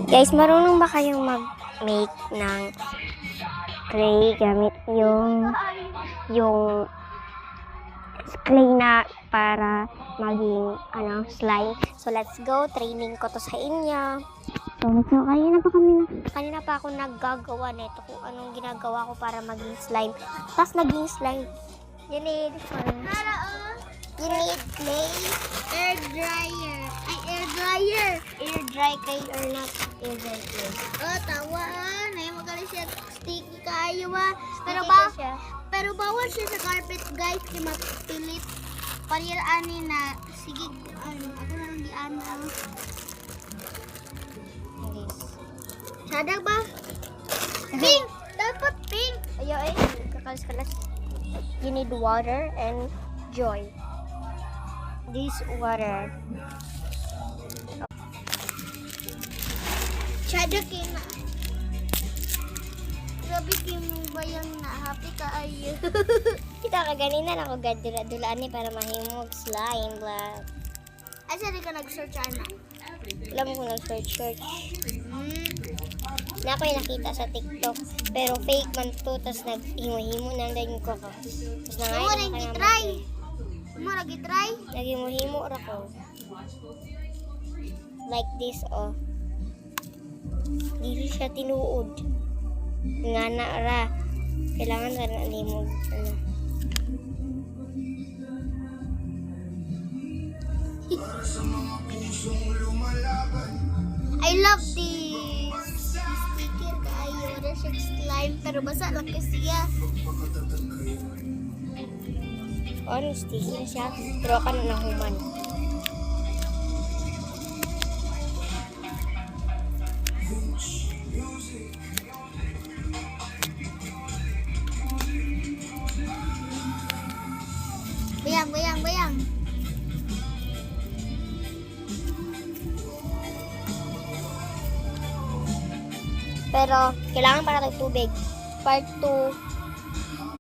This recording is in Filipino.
Guys, marunong ba kayong mag-make ng clay gamit yung clay na para maging slime? So let's go. Training ko to sa inyo. So kanina pa ako naggagawa nito kung anong ginagawa ko para maging slime. Tapos naging slime. You need clay, Air dryer. Ay, air dryer. air dry clay or not air dry clay. Oh, tawan. Ay, magaling siya. Sticky kayo ba? Siya. Pero bawal siya sa carpet, guys. Kaya mapilit. Parilaan na. Sige, ako na lang di ano. Sadag ba? Pink! Dapat pink! Ayaw kakalas-kalas. You need water and joy. This water. Sadag na. Grabe kayo ba yung na-happy ka ayo? Kita ka ganina lang ako dula-dulaan ni para mahimog slime black. Ay, sari ka nag-search ana. Alam ko nag-search. Na ako yung nakita sa TikTok. Pero fake man to. Tapos naghimo-himo na din ko. Tapos Mo nangayon rin gitry. Mo rin gitry. Naghimo-himo ra ko. Like this, oh. Dili siya tinuod. Nga na ra. Kailangan ra na limog. I love this sticker kayo. Wala siyang slime. Pero basa lang kasi siya. Ano, sticky na siya. Pero ka na nahuman. Bayang. Pero, kailangan para ng tubig. Part 2,